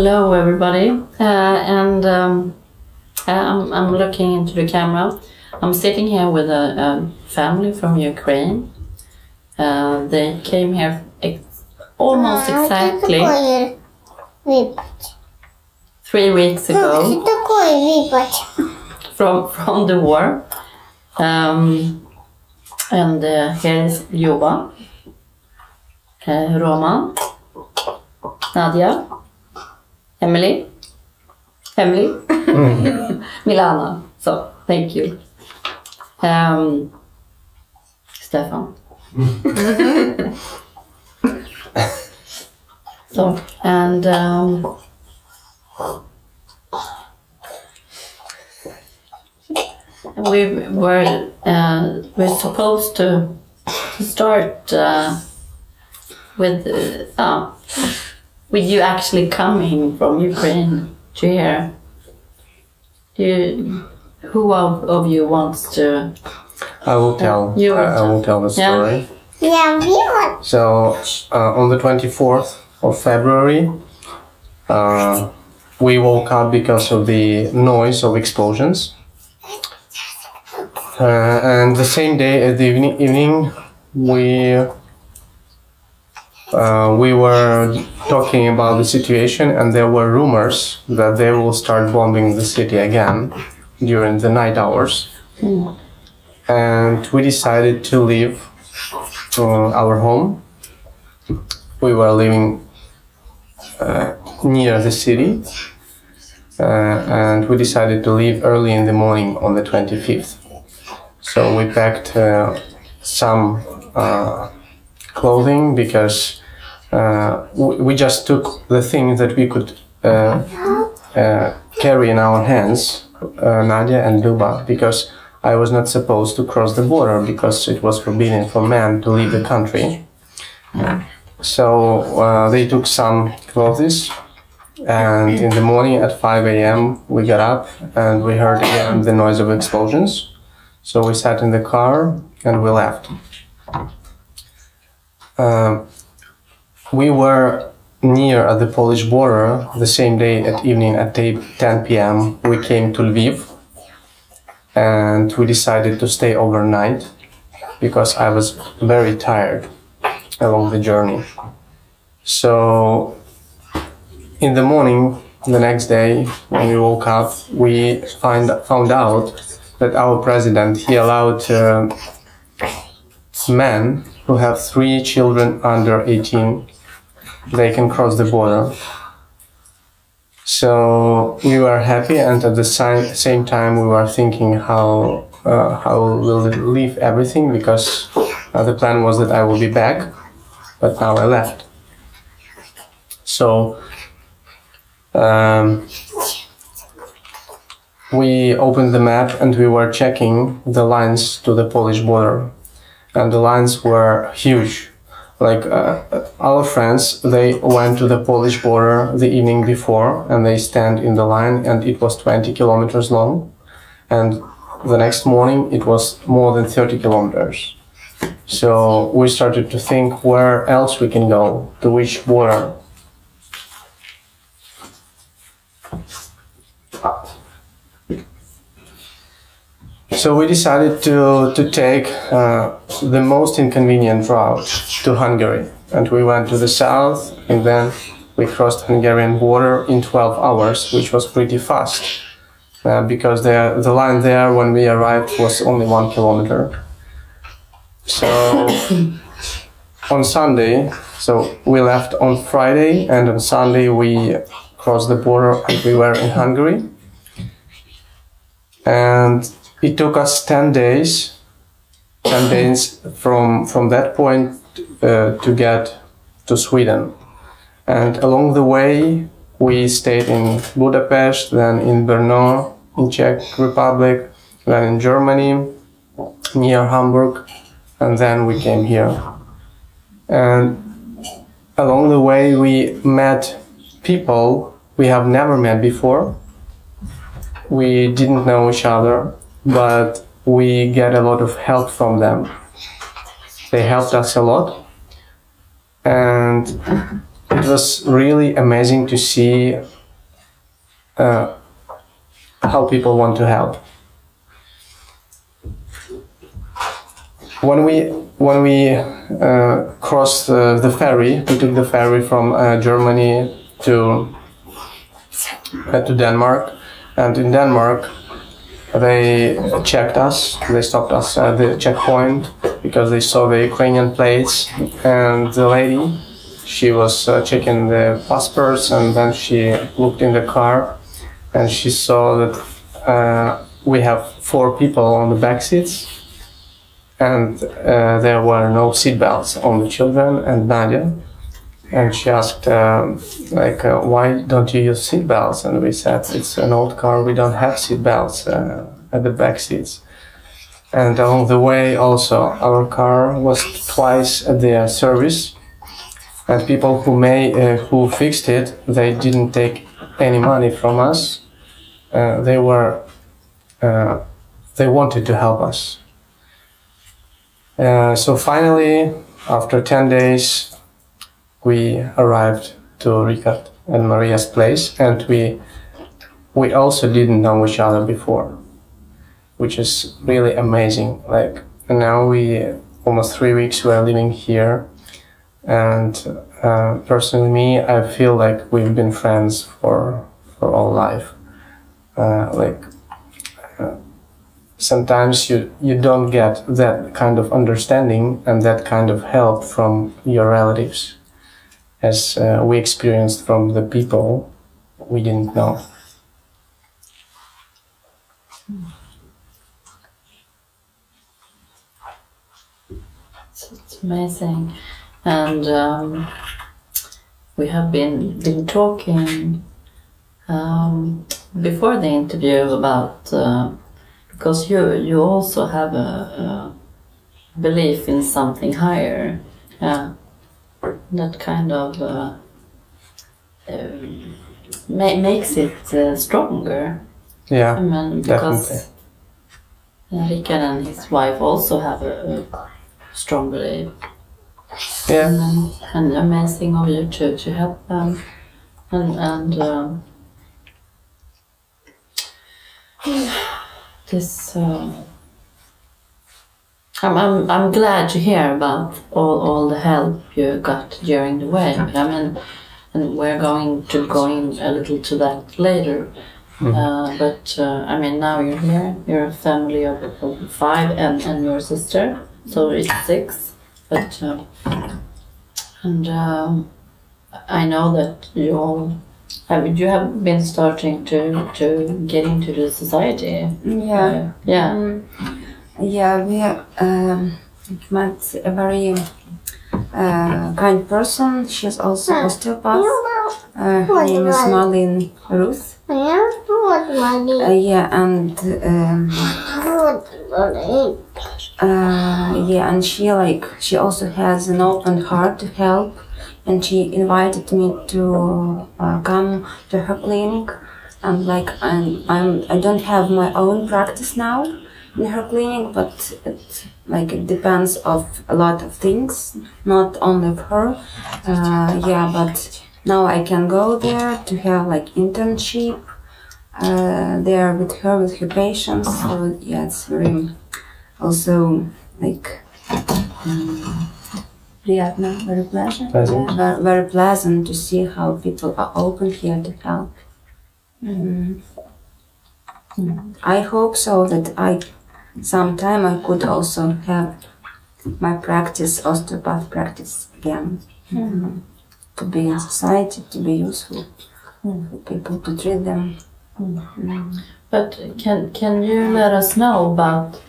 hello everybody, and I'm looking into the camera. I'm sitting here with a family from Ukraine. They came here almost exactly 3 weeks ago from the war. And here is Joba, Roman, Nadia, Emily, Milana. So thank you, Stefan. So and we're supposed to start with you actually coming from Ukraine to here. Who of you wants to? I will tell. I will tell the story. Yeah. So on the 24th of February, we woke up because of the noise of explosions. And the same day at the evening, we were talking about the situation, and there were rumors that they will start bombing the city again during the night hours. And we decided to leave our home. We were living near the city, and we decided to leave early in the morning on the 25th. So we packed some clothing because we just took the things that we could carry in our hands, Nadia and LOUBA, because I was not supposed to cross the border because it was forbidden for men to leave the country. So they took some clothes, and in the morning at 5 a.m. we got up and we heard again the noise of explosions. So we sat in the car and we left. We were near at the Polish border the same day at evening at 10 p.m. We came to Lviv, and we decided to stay overnight because I was very tired along the journey. So in the morning, the next day, when we woke up, we found out that our president, he allowed men who have 3 children under 18, they can cross the border. So we were happy, and at the same time we were thinking how we'll leave everything, because the plan was that I will be back, but now I left. So we opened the map and we were checking the lines to the Polish border, and the lines were huge. Like our friends, they went to the Polish border the evening before and they stand in the line, and it was 20 kilometers long, and the next morning it was more than 30 kilometers. So we started to think where else we can go, to which border. So we decided to take the most inconvenient route to Hungary, and we went to the south, and then we crossed Hungarian border in 12 hours, which was pretty fast, because the line there when we arrived was only 1 kilometer. So on Sunday, so we left on Friday, and on Sunday we crossed the border and we were in Hungary. And it took us 10 days from that point to get to Sweden. And along the way, we stayed in Budapest, then in Brno, in Czech Republic, then in Germany, near Hamburg, and then we came here. And along the way, we met people we have never met before. We didn't know each other, but we get a lot of help from them. They helped us a lot, and it was really amazing to see how people want to help. When we crossed the ferry, we took the ferry from Germany to Denmark, and in Denmark they checked us. They stopped us at the checkpoint because they saw the Ukrainian plates, and the lady, she was checking the passports, and then she looked in the car and she saw that we have 4 people on the back seats, and there were no seat belts on the children and Nadia. And she asked, why don't you use seat belts? And we said, it's an old car, we don't have seat belts at the back seats. And along the way also, our car was twice at the service, and people who fixed it, they didn't take any money from us. They wanted to help us. So finally, after 10 days, we arrived to Richard and Maria's place, and we also didn't know each other before, which is really amazing. Like, now almost 3 weeks we are living here, and personally I feel like we've been friends for all life. Sometimes you don't get that kind of understanding and that kind of help from your relatives, as we experienced from the people we didn't know. It's amazing, and we have been talking before the interview about because you also have a belief in something higher. That kind of makes it stronger. Yeah, I mean, because Richard and his wife also have a strong belief. Yeah. And amazing of you to help them. And this. I'm glad to hear about all the help you got during the way. I mean, and we're going to go in a little to that later. But I mean, now you're here. You're a family of 5 and your sister, so it's 6. But I know that you have been starting to get into the society. Yeah. Yeah, we met a very kind person. She's also osteopath. Her name is Malin Ruth. And she also has an open heart to help, and she invited me to come to her clinic. And I don't have my own practice now in her clinic, but it depends of a lot of things, not only of her. But now I can go there to have internship there with her patients. So yeah, it's very also very pleasant. Yeah, very pleasant to see how people are open here to help. I hope so that sometime I could also have my practice, osteopath practice again. To be in society, to be useful for people, to treat them. But can you let us know about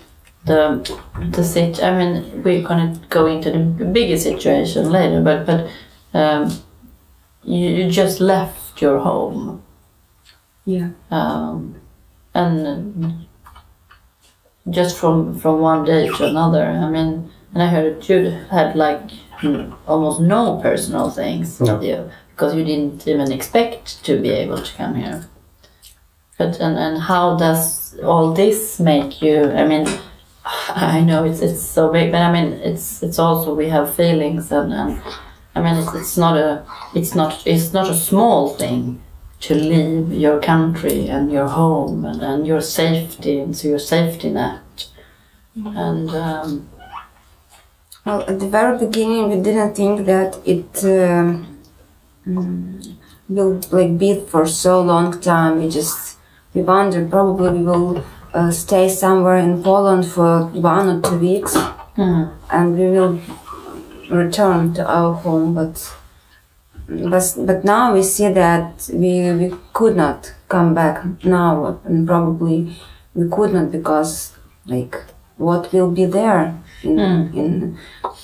the situation? I mean, we're gonna go into the bigger situation later, but you just left your home. Yeah. And just from one day to another. I mean, and I heard that you had almost no personal things with you, because you didn't even expect to be able to come here. But and how does all this make you? I mean, I know it's so big, but I mean it's also, we have feelings, and I mean it's not a small thing to leave your country and your home and your safety, and so your safety net. And well, at the very beginning, we didn't think that it will like be for so long time. We wondered probably we will stay somewhere in Poland for 1 or 2 weeks, and we will return to our home. But now we see that we could not come back now, and probably we could not, because like what will be there in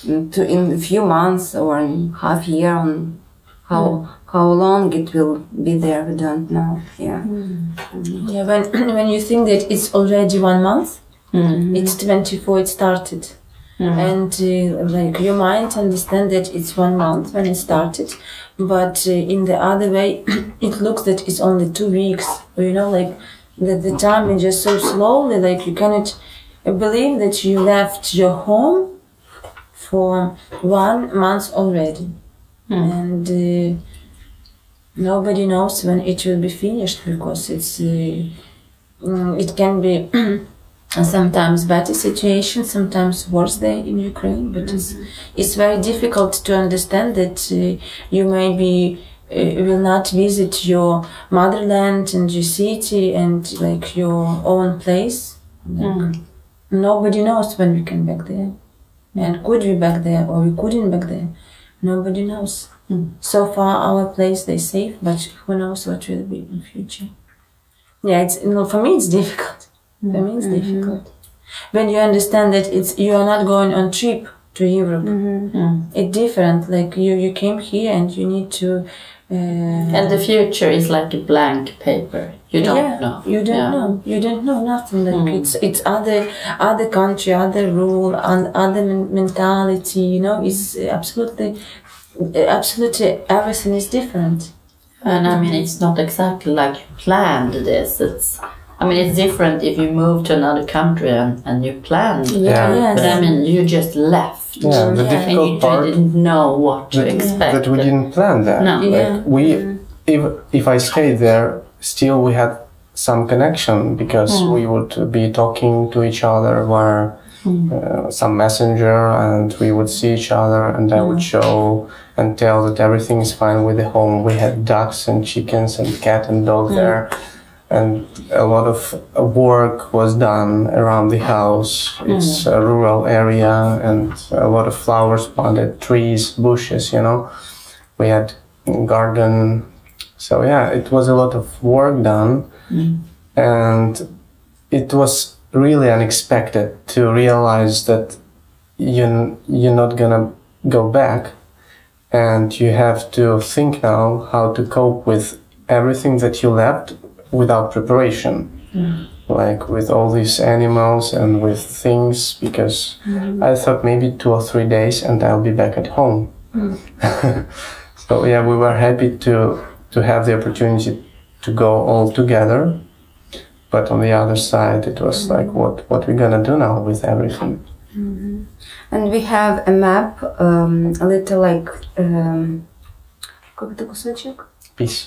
a few months or in half year, on how long it will be there, we don't know. Yeah. Yeah, when you think that it's already 1 month, it's 24 it started. And like you might understand that it's 1 month when it started, but in the other way it looks that it's only 2 weeks, you know, like the time is just so slowly, like you cannot believe that you left your home for 1 month already. And nobody knows when it will be finished, because it can be sometimes better situation, sometimes worse there in Ukraine, but it's very difficult to understand that you maybe will not visit your motherland and your city and like your own place. Like, nobody knows when we can back there, and could we back there or we couldn't back there. Nobody knows. So far our place they safe, but who knows what will be in future. Yeah, for me it's difficult. For me it's difficult. When you understand that you are not going on trip to Europe, it's different. Like you came here and you need to. and the future is like a blank paper. You don't know. You don't know. You don't know nothing. Like it's other country, other rule, and other mentality. You know, it's absolutely everything is different. And I mean, it's not exactly like you planned this. It's different if you move to another country and you planned. Yeah. But I mean, you just left. Yeah, the difficult part. And you didn't know what to expect. That we didn't plan that. No. Like if I stayed there, still we had some connection, because we would be talking to each other via some messenger, and we would see each other, and I would show and tell that everything is fine with the home. We had ducks and chickens and cat and dog there. And a lot of work was done around the house. It's a rural area, and a lot of flowers planted, trees, bushes, you know. We had a garden. So yeah, it was a lot of work done. And it was really unexpected to realize that you're not gonna go back, and you have to think now how to cope with everything that you left without preparation, like with all these animals and with things, because I thought maybe 2 or 3 days and I'll be back at home. So yeah, we were happy to have the opportunity to go all together, but on the other side it was like, what we're gonna do now with everything. And we have a map, a little like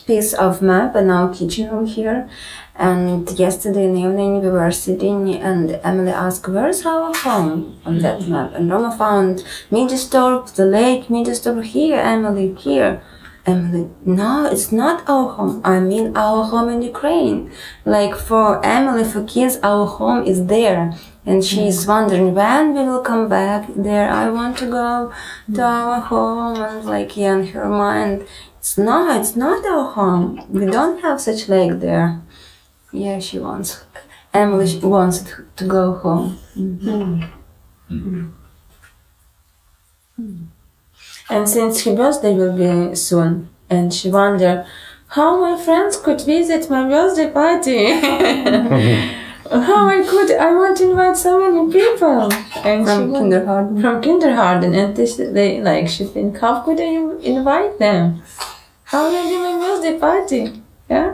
piece of map in our kitchen room here. And yesterday in the evening we were sitting, and Emily asked, "Where's our home on that map?" And Roma found Midistorp, the lake Midistorp here, Emily here. Emily, no, it's not our home. I mean our home in Ukraine. Like for Emily, for kids, our home is there. And she's wondering when we will come back there. I want to go to our home. And like, yeah, in her mind, it's not our home. We don't have such lake there. Yeah, Emily wants to go home. And since her birthday will be soon, and she wondered how my friends could visit my birthday party. I want to invite so many people. And from kindergarten. And she think, how could I invite them? How will I do my birthday party? Yeah?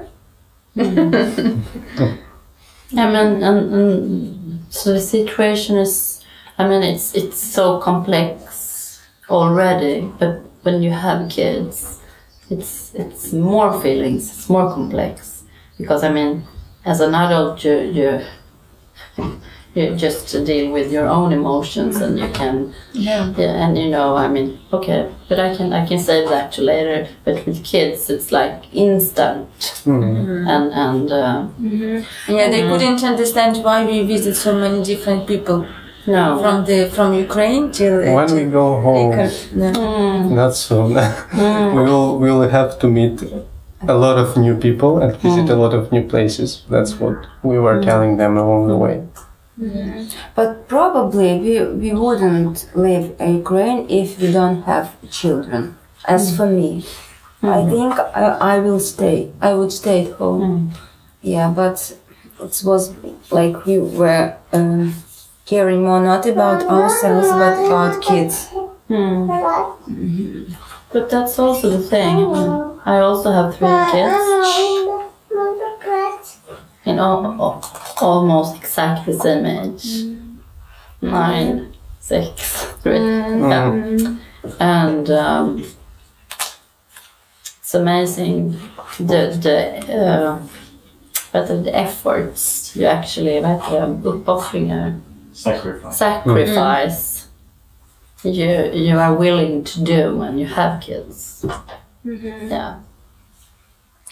So the situation is, it's so complex already, but when you have kids, it's more feelings, it's more complex, because I mean, as an adult, you just deal with your own emotions, and you can, and you know, I mean, okay, but I can save that to later. But with kids, it's like instant, and they couldn't understand why we visit so many different people. No, from Ukraine till when we go home, not soon. we will have to meet a lot of new people and visit a lot of new places. That's what we were telling them along the way. But probably we wouldn't leave Ukraine if we don't have children. As for me, I think I will stay. I would stay at home. Yeah, but it was like we were caring more not about ourselves but about kids. But that's also the thing. I also have 3 kids. In almost exactly the same age. 9, 6, 3. Yeah. And it's amazing the efforts you actually uppoffringar. Sacrifice you are willing to do when you have kids. Yeah,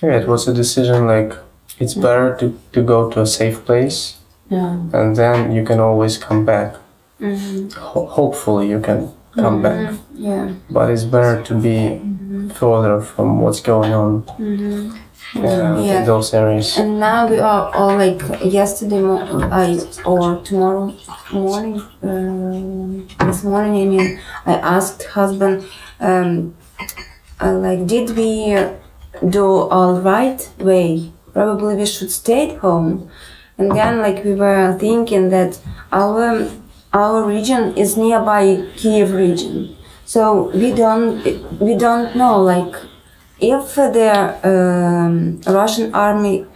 it was a decision like it's better to go to a safe place, and then you can always come back. Hopefully you can come back. But it's better to be further from what's going on in those areas. And now we are all like yesterday or tomorrow morning, this morning, I mean, I asked husband, like, did we do all right way? Probably we should stay at home. And then like we were thinking that our region is nearby Kiev region, so we don't know like if the Russian army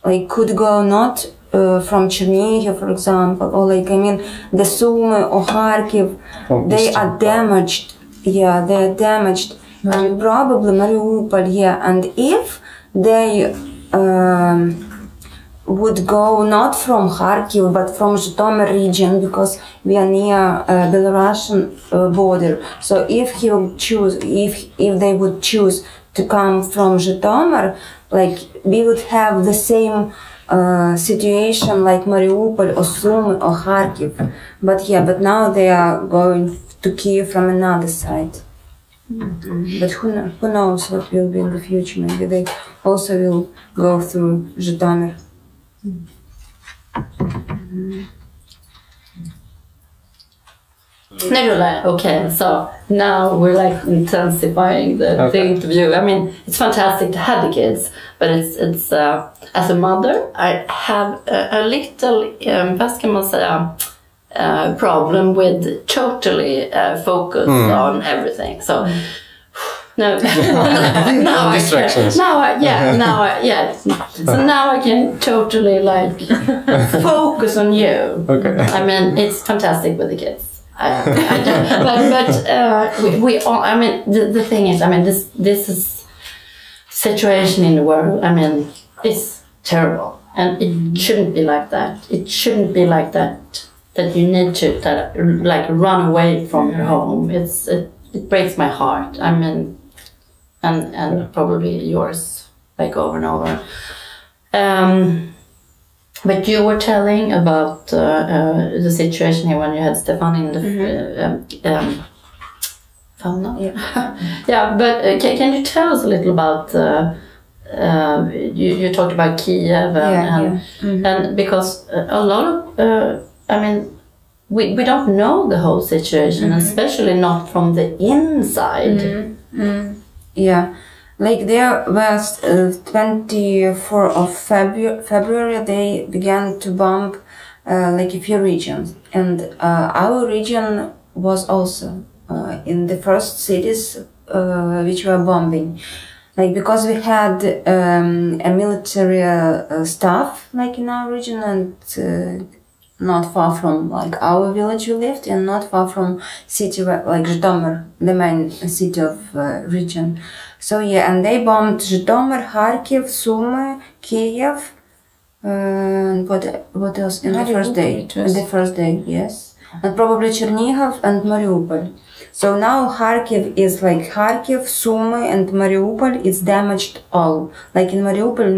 like could go not from Chernihiv, for example, or like I mean the Sumy or Kharkiv, they are damaged. Yeah, they are damaged, and probably Mariupol. Yeah, and if they would go not from Kharkiv but from Zhytomyr region, because we are near Belarusian border. So if he would choose, if they would choose to come from Zhytomyr, like we would have the same situation like Mariupol or Sumy or Kharkiv. But yeah, but now they are going to Kiev from another side. But who knows what will be in the future? Maybe they also will go through Zhytomyr. Okay, so now we're like intensifying the interview. I mean, it's fantastic to have the kids, but it's as a mother, I have a little, vad ska man säga, problem with totally focus on everything. So no, now distractions. So now I can totally like focus on you. Okay. I mean, it's fantastic with the kids. We all. I mean, the thing is, I mean, this is situation in the world. I mean, it's terrible, and it shouldn't be like that. It shouldn't be like that. That you need to like run away from your home. It breaks my heart. I mean, and probably yours, like over and over. But you were telling about the situation here when you had Stefan in the yeah. But can you tell us a little about you talked about Kiev and because a lot of I mean we don't know the whole situation, especially not from the inside. Yeah. Like there was 24th of February they began to bomb like a few regions, and our region was also in the first cities which were bombing, like because we had a military staff like in our region, and not far from like our village we lived, and not far from city like Zhytomyr, the main city of region. So yeah, and they bombed Zhytomyr, Kharkiv, Sumy, Kiev, and what else in the first day? In the first day, yes, and probably Chernihiv and Mariupol. So now Kharkiv is like Kharkiv, Sumy, and Mariupol is damaged all. Like in Mariupol,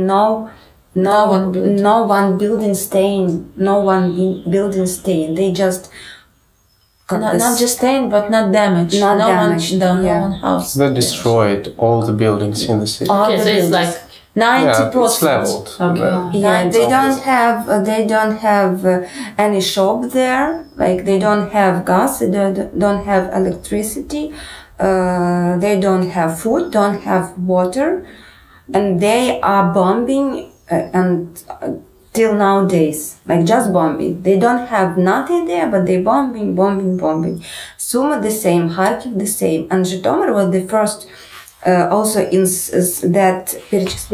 no one building staying. They just not just staying, but not damaged. Not damaged. No one house. They destroyed all the buildings in the city. Okay, so it's like 90%. It's leveled. okay. Yeah, they don't have any shop there. Like they don't have gas, they don't have electricity, they don't have food, don't have water, and they are bombing and till nowadays, like just bombing. They don't have nothing there, but they bombing. Sumy the same, Kharkiv the same, and Zhytomyr was the first. Also in that list,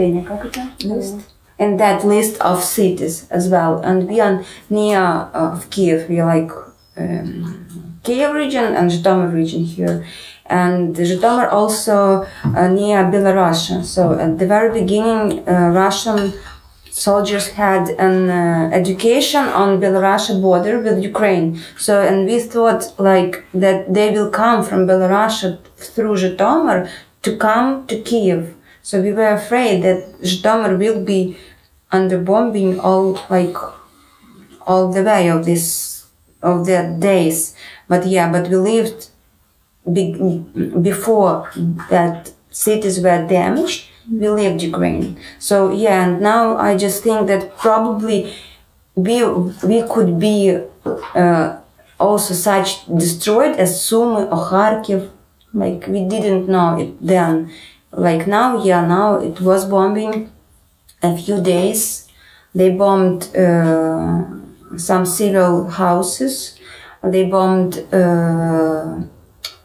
in that list of cities as well, and we are near Kiev. We are like Kiev region and Zhytomyr region here, and Zhytomyr also near Belarus. So at the very beginning, Russian soldiers had an education on Belarus border with Ukraine. So and we thought like that they will come from Belarus through Zhytomyr to come to Kiev. So we were afraid that Zhytomyr will be under bombing all the way of their days. But we lived before that cities were damaged. We lived Ukraine. So yeah, and now I just think that probably we could be also such destroyed as Sumy or Kharkiv. Like we didn't know it then. Like now, now it was bombing a few days. They bombed some civil houses. They bombed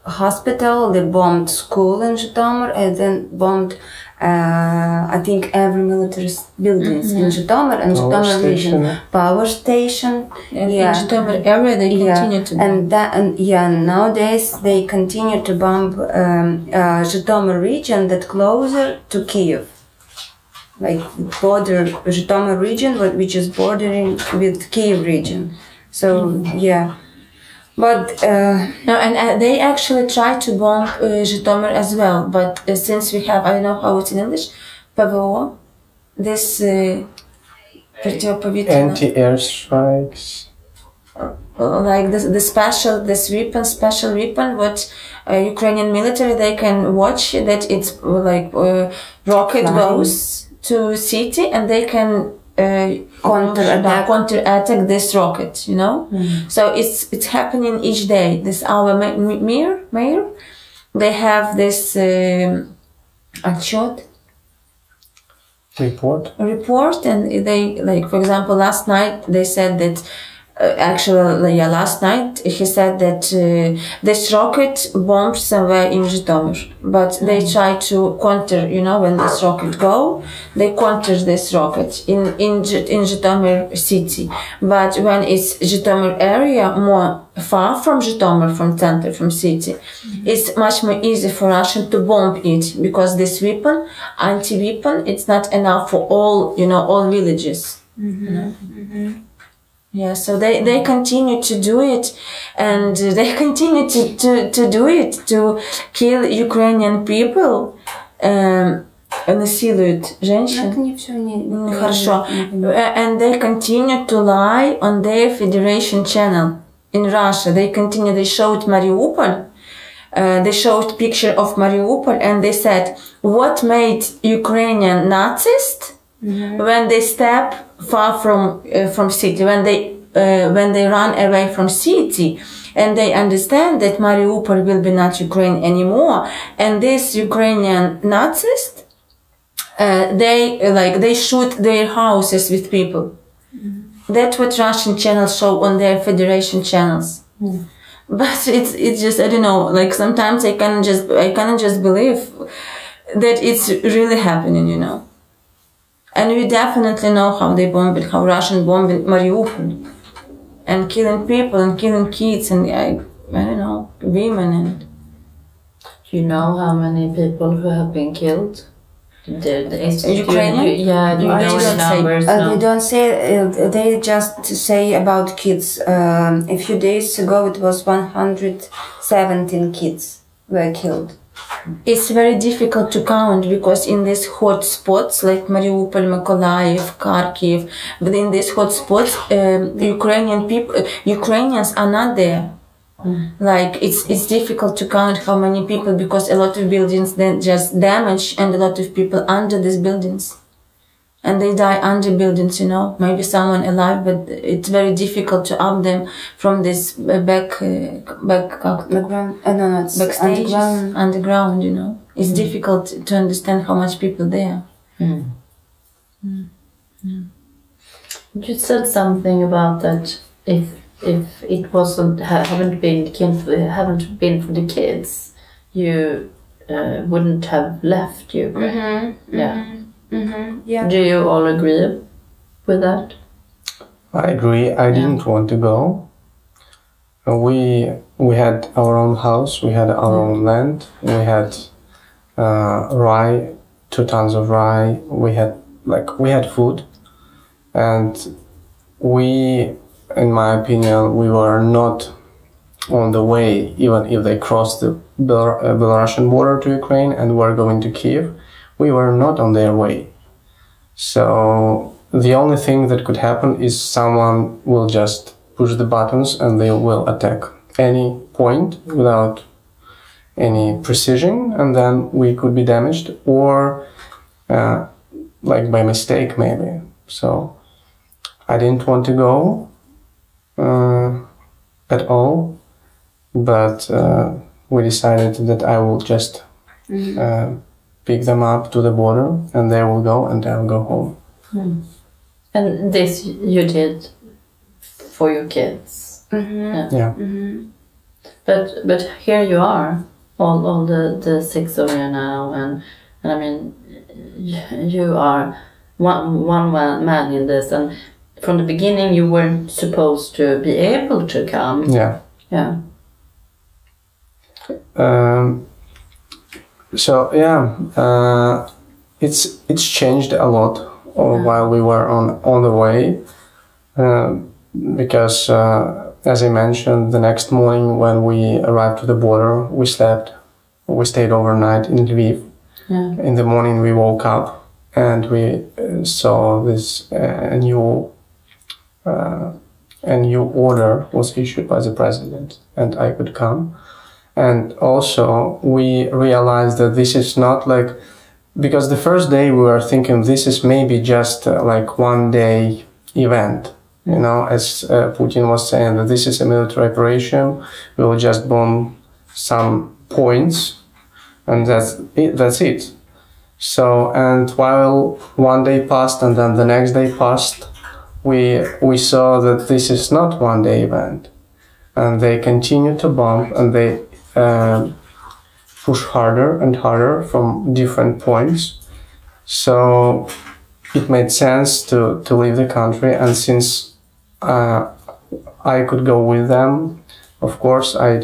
hospital. They bombed school in Zhytomyr, and then bombed I think every military buildings in Zhytomyr and Zhytomyr region, power station. In Zhytomyr area they continue to bomb. And nowadays they continue to bomb Zhytomyr region that closer to Kiev, like border Zhytomyr region, which is bordering with Kiev region. So yeah. But no, and they actually try to bomb Zhytomyr as well. But since we have, I don't know how it's in English, PVO, this anti-air strikes, like the special weapon, what Ukrainian military they can watch that it's like rocket goes to city and they can. Counter-attack this rocket, you know. So it's happening each day. This our mayor, they have this report, and they like, for example, last night they said that. Last night he said that this rocket bombed somewhere in Zhytomyr, but they try to counter. You know, when this rocket go, they counter this rocket in Zhytomyr city. But when it's Zhytomyr area, more far from Zhytomyr, from center, from city, it's much more easy for Russian to bomb it because this weapon, anti-weapon, it's not enough for all, all villages. You know? Yeah, so they continue to do it, and they continue to do it, to kill Ukrainian people, насилуют женщин. Хорошо. And they continue to lie on their Federation channel in Russia. They showed Mariupol, they showed picture of Mariupol, and they said, what made Ukrainian Nazis when they step far from city, when they run away from city, and they understand that Mariupol will be not Ukraine anymore, and these Ukrainian Nazis, they shoot their houses with people. That's what Russian channels show on their Federation channels. But it's just, I don't know, like sometimes I cannot just believe that it's really happening, And we definitely know how they bombed, how Russian bombed Mariupol, and killing people and killing kids and I don't know, women. And Do you know how many people who have been killed? Ukrainian? Yeah, do you know the numbers? No. They don't say, they just say about kids. A few days ago it was 117 kids were killed. It's very difficult to count because in these hot spots like Mariupol, Mykolaiv, Kharkiv, but in these hot spots, Ukrainians are not there. Like it's difficult to count how many people because a lot of buildings then just damaged and a lot of people under these buildings, and they die under buildings. You know, maybe someone alive, but it's very difficult to up them from this Background, no, it's backstage underground. You know, it's difficult to understand how much people there. You said something about that if it wasn't haven't been for the kids, you wouldn't have left Ukraine. Yeah. Do you all agree with that? I agree. I didn't want to go. We had our own house. We had our own land. We had rye, 2 tons of rye. We had food, and in my opinion, we were not on the way, even if they crossed the Belarusian border to Ukraine and were going to Kiev, we were not on their way. So the only thing that could happen is someone will just push the buttons and they will attack any point without any precision, and then we could be damaged, or like by mistake maybe. So I didn't want to go at all, but we decided that I will just pick them up to the border and they will go and I'll go home. And this you did for your kids. Yeah. But here you are, all the 6 of you now, and I mean you are one man in this, and from the beginning you weren't supposed to be able to come. Yeah. So yeah, it's changed a lot while we were on the way, because as I mentioned, the next morning when we arrived to the border, we stayed overnight in Lviv. In the morning we woke up and we saw this a new order was issued by the president and I could come. And also we realized that this is not like, because the first day we were thinking this is maybe just like 1 day event, you know, as Putin was saying that this is a military operation, we will just bomb some points and that's it. So, and while 1 day passed and then the next day passed, we saw that this is not 1 day event, and they continue to bomb and they push harder and harder from different points. So it made sense to leave the country, and since I could go with them, of course I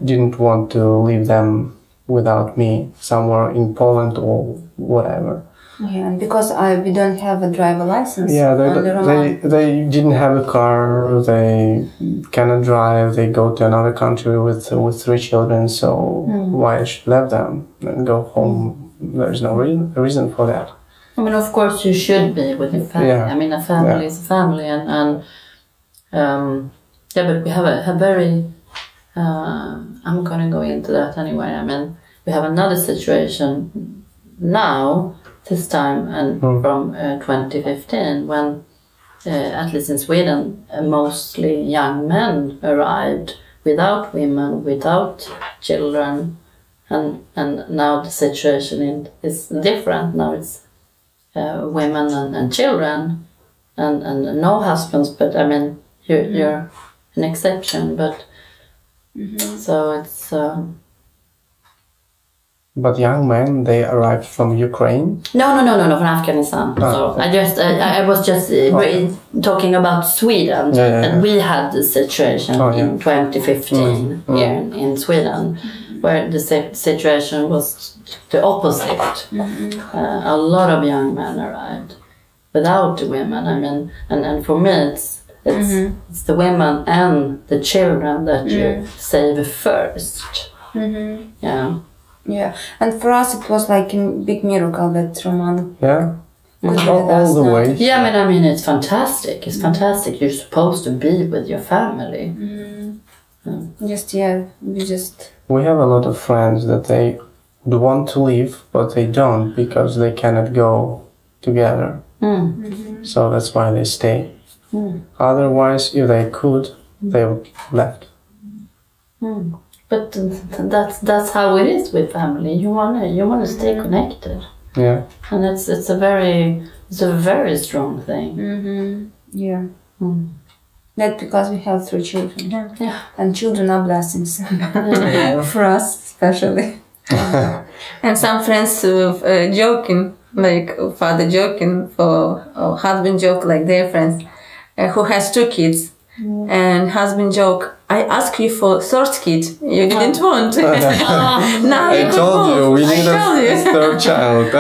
didn't want to leave them without me somewhere in Poland or whatever. Yeah, and because we don't have a driver license. Yeah, they didn't have a car, they cannot drive, they go to another country with 3 children, so why I should leave them and go home? There's no reason for that. I mean, of course you should be with your family. Yeah. I mean, a family is a family, and yeah, but we have a very, I'm gonna go into that anyway. I mean, we have another situation now, this time, and from 2015, when at least in Sweden, mostly young men arrived without women, without children, and now the situation is different. Now it's women and children, and no husbands. But I mean, you're an exception. But so it's. But young men, they arrived from Ukraine? No, from Afghanistan. So I was just talking about Sweden, and we had the situation in 2015 here in Sweden. where the situation was the opposite. A lot of young men arrived without the women. I mean, and for me, it's the women and the children that you save first. Yeah. Yeah, and for us it was like a big miracle that Roman. Yeah. All the way. Yeah, I mean, it's fantastic. It's fantastic. You're supposed to be with your family. We have a lot of friends that they want to leave, but they don't because they cannot go together. So that's why they stay. Otherwise, if they could, they would left. But that's how it is with family. You wanna stay connected. Yeah. And it's a very strong thing. Yeah. That's because we have 3 children. Yeah. And children are blessings. For us, especially. And some friends joking, like father joking for or husband joke, like their friends who has 2 kids. And husband joke, I asked you for 3rd kid, you didn't want. Now I told you, we need a 3rd child.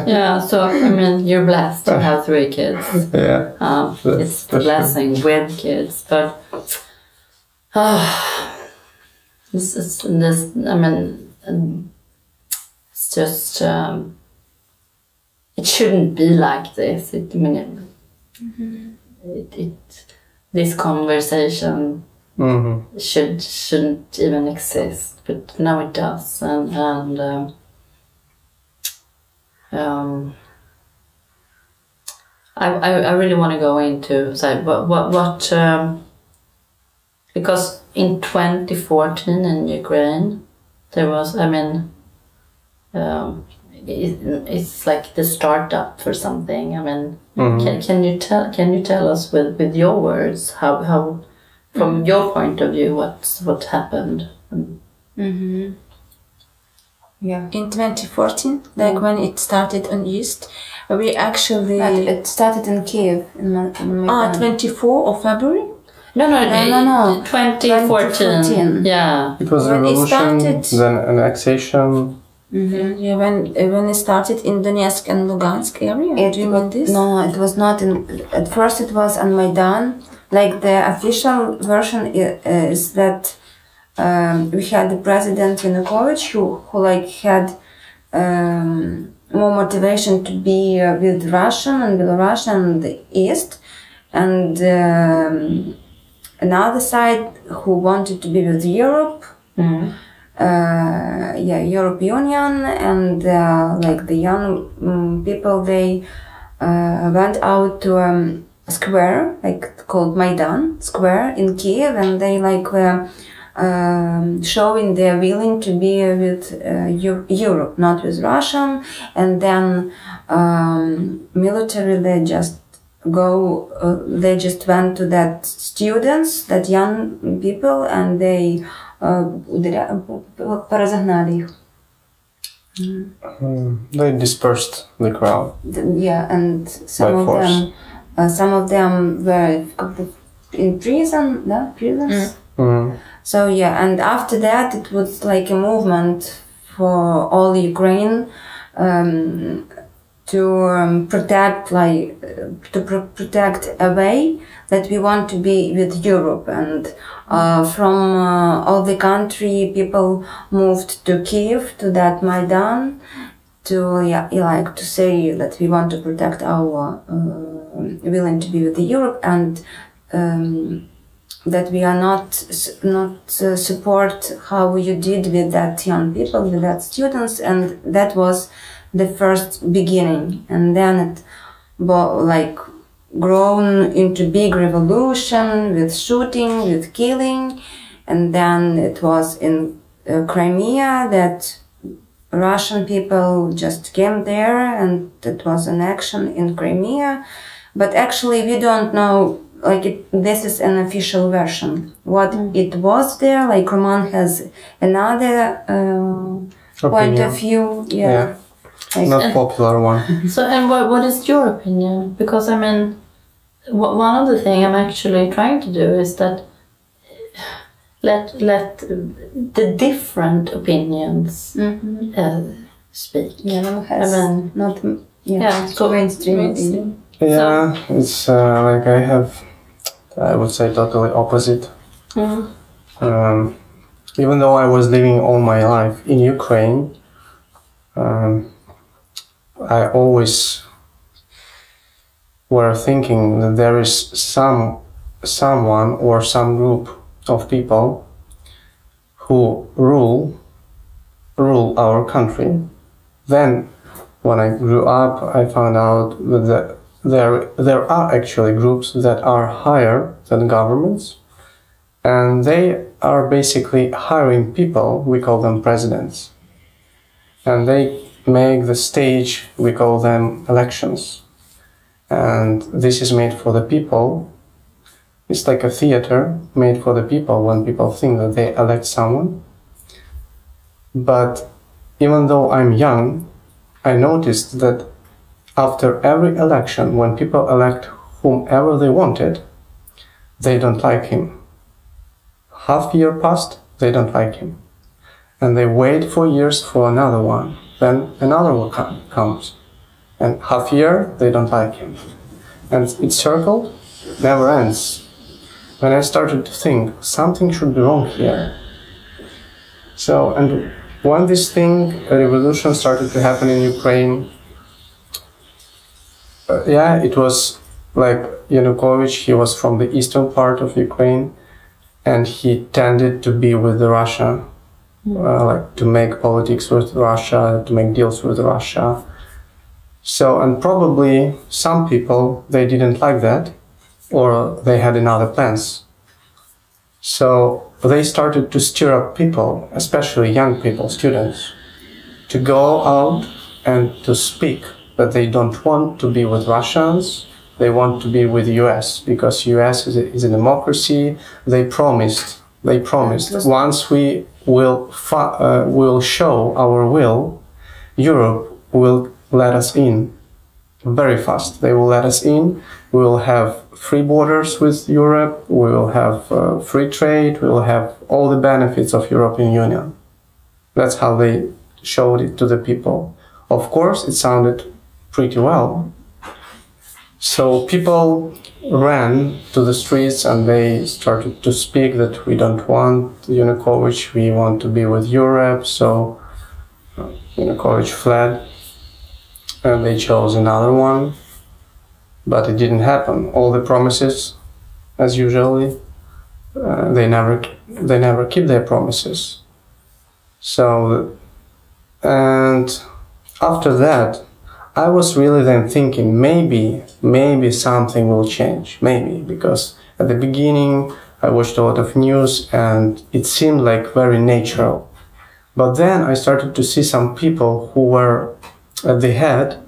Yeah, so I mean, you're blessed to have 3 kids. Yeah. It's a blessing with kids, but it's just it shouldn't be like this. This conversation shouldn't even exist, but now it does, and I really want to go into what because in 2014 in Ukraine there was, I mean, it's like the startup for something. I mean, can you tell us with your words how from your point of view what happened? Yeah. In 2014, like when it started on East, we actually it started in Kiev in my 24 of February. No. 2014. Yeah. It was When it revolution, started- then annexation. Yeah, when it started in Donetsk and Lugansk area. Do you mean this? No, it was not in. At first, it was on Maidan. Like the official version is that we had the president Yanukovych who like had more motivation to be with Russian and Belarusian and the East, and another side who wanted to be with Europe. Europe Union, and like the young people, they went out to a square like called Maidan Square in Kiev, and they like were showing their willing to be with Europe, not with Russian. And then military, they just went to that students, that young people, and they They dispersed the crowd. Yeah, and some of them were in prison, prisons. So yeah, and after that it was like a movement for all Ukraine to protect, protect a way that we want to be with Europe, and from all the country people moved to Kiev, to that Maidan, to to say that we want to protect our willing to be with Europe, and that we are not support how you did with that young people, with that students, and that was the first beginning, and then it grown into big revolution with shooting, with killing, and then it was in Crimea that Russian people just came there, and it was an action in Crimea, but actually we don't know. This is an official version. What it was there, Roman has another point of view. Yeah. Not popular one. So, and what is your opinion? Because I mean, one of the things I'm actually trying to do is that, let the different opinions speak. Yeah, has not so mainstream. Yeah, it's like I would say totally opposite. Even though I was living all my life in Ukraine, I always were thinking that there is someone or some group of people who rule our country. Then, when I grew up, I found out that there are actually groups that are higher than governments, and they are basically hiring people. We call them presidents, and they make the stage. We call them elections, and this is made for the people. It's like a theater made for the people when people think that they elect someone. But even though I'm young, I noticed that after every election, when people elect whomever they wanted, they don't like him. Half a year passed, they don't like him. And they wait for years for another one. Then another one comes. And half a year, they don't like him. And it's circled, never ends. When I started to think, something should be wrong here. So, and when this thing, a revolution started to happen in Ukraine, it was like Yanukovych, he was from the eastern part of Ukraine, and he tended to be with Russia, like to make politics with Russia, to make deals with Russia. So, and probably some people, they didn't like that, or they had another plans. So they started to stir up people, especially young people, students, to go out and to speak that they don't want to be with Russians, they want to be with the US, because US is a democracy. They promised once we will show our will, Europe will let us in very fast. They will let us in. We will have free borders with Europe. We will have free trade. We will have all the benefits of European Union. That's how they showed it to the people. Of course, it sounded pretty well. So people ran to the streets and they started to speak that we don't want Yanukovych, we want to be with Europe. So Yanukovych fled and they chose another one, but it didn't happen. All the promises, as usually, they never keep their promises. So, and after that, I was really then thinking maybe something will change, maybe, because at the beginning I watched a lot of news and it seemed like very natural. But then I started to see some people who were at the head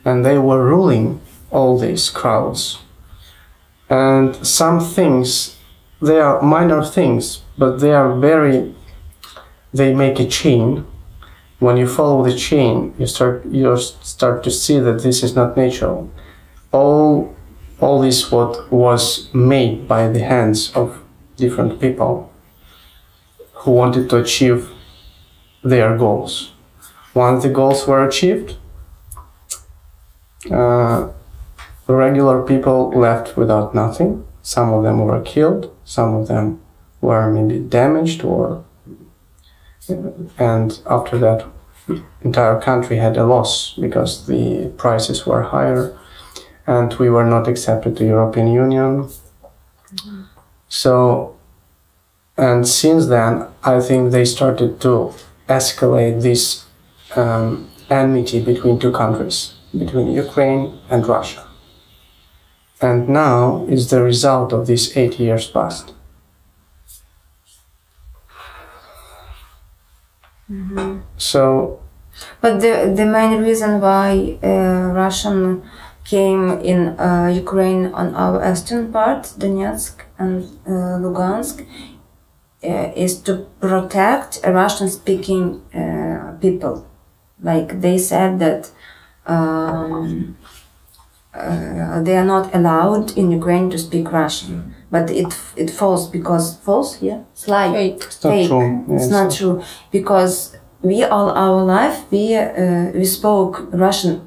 and they were ruling all these crowds. And some things, they are minor things, but they make a chain. When you follow the chain, you start to see that this is not natural. All this what was made by the hands of different people who wanted to achieve their goals. Once the goals were achieved, regular people left without nothing. Some of them were killed, some of them were maybe damaged, and after that, the entire country had a loss because the prices were higher and we were not accepted to the European Union. So, and since then, I think they started to escalate this enmity between two countries, between Ukraine and Russia. And now is the result of these 8 years past. So, but the main reason why Russian came in Ukraine on our eastern part, Donetsk and Lugansk, is to protect Russian-speaking people. Like they said that they are not allowed in Ukraine to speak Russian. but it false because false, yeah, it's like Fake. It's not true. It's Yes. not true because we all our life we spoke Russian,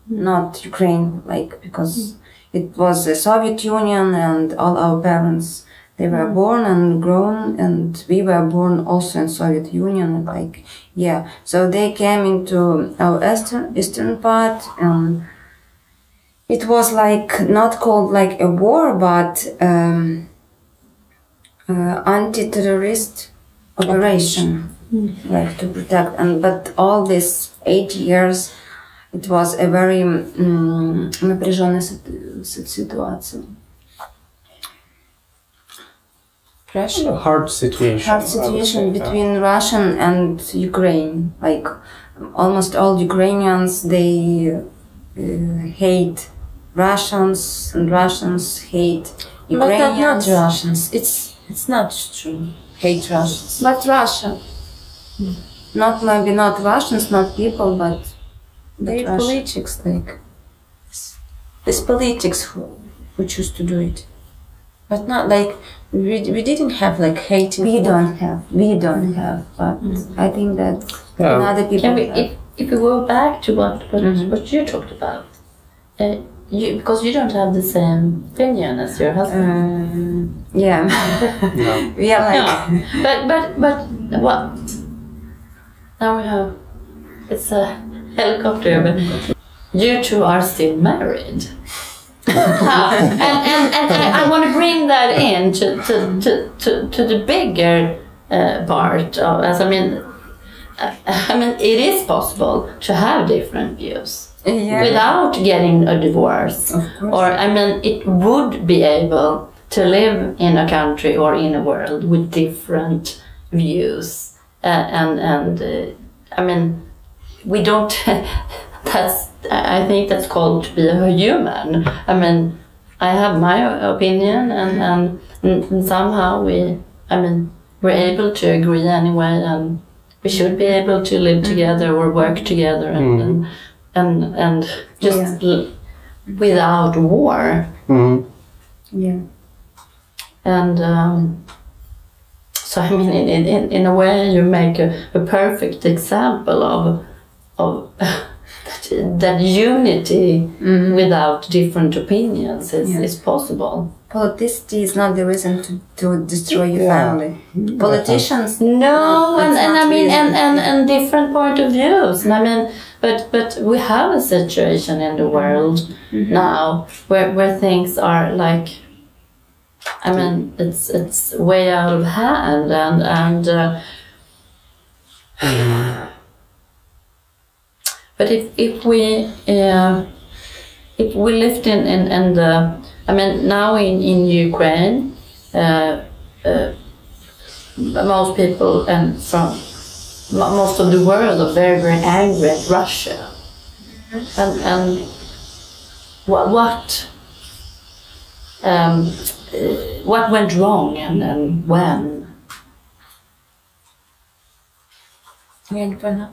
not Ukraine, like because it was the Soviet Union and all our parents they were born and grown and we were born also in Soviet Union, like yeah. So they came into our eastern part and it was like not called like a war but anti-terrorist operation. Like to protect, and but all these 8 years, it was a very напряженная ситуация. A hard situation. Hard situation between Russian and Ukraine. Like almost all Ukrainians, they hate Russians, and Russians hate Ukrainians. But not Russians. It's not true. Hate Russians. But Russia. Not maybe not Russians, not people, but They Russia. politics, like this politics who choose to do it, but not like we didn't have like hating. We don't have, but I think that other people Can we, have. if we go back to what you talked about, because you don't have the same opinion as your husband. Yeah. We are like But what? Now we have, it's a helicopter, but you two are still married. and I want to bring that in to the bigger part of, as I mean, it is possible to have different views without getting a divorce. Of course. Or, I mean, it would be able to live in a country or in a world with different views. I mean, we don't, I think that's called to be a human. I mean, I have my opinion and somehow we're able to agree anyway, and we should be able to live together or work together and just without war. Yeah. And so I mean, in a way, you make a perfect example of that unity without different opinions is possible. Politicity is not the reason to destroy your family. Politicians, No, it's and not I mean, reason. and different point of views. And I mean, but we have a situation in the world now where things are like, I mean, it's way out of hand, and but if we lived in the, I mean, now in Ukraine, most people and from most of the world are very, very angry at Russia, and what went wrong and when? Я не поняла.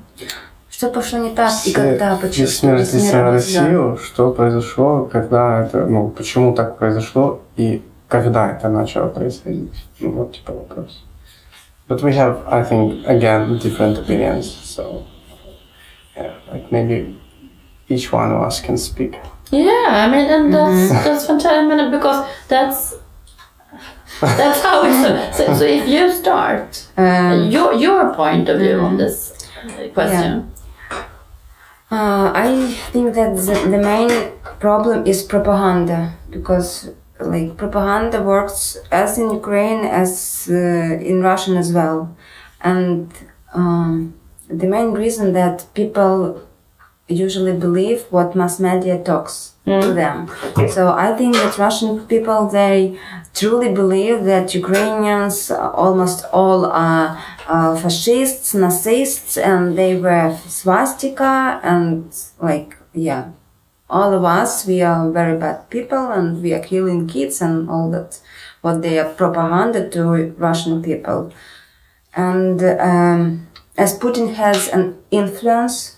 что пошло не так и когда, почему? Смерть на Россию, что произошло, когда это, ну, почему так произошло и когда это начало происходить? Ну, вот типа вопрос. But we have, I think, again, different opinions, so yeah, like maybe each one of us can speak. Yeah, I mean, and that's fantastic. I mean, because that's how it's. So if you start your point of view on this question. I think that the main problem is propaganda, because like propaganda works as in Ukraine as in Russian as well, and the main reason that people usually believe what mass media talks to them. So I think that Russian people, they truly believe that Ukrainians almost all are fascists, Nazists, and they wear swastika, and like, yeah, all of us, we are very bad people and we are killing kids and all that, what they are propaganda to Russian people. And as Putin has an influence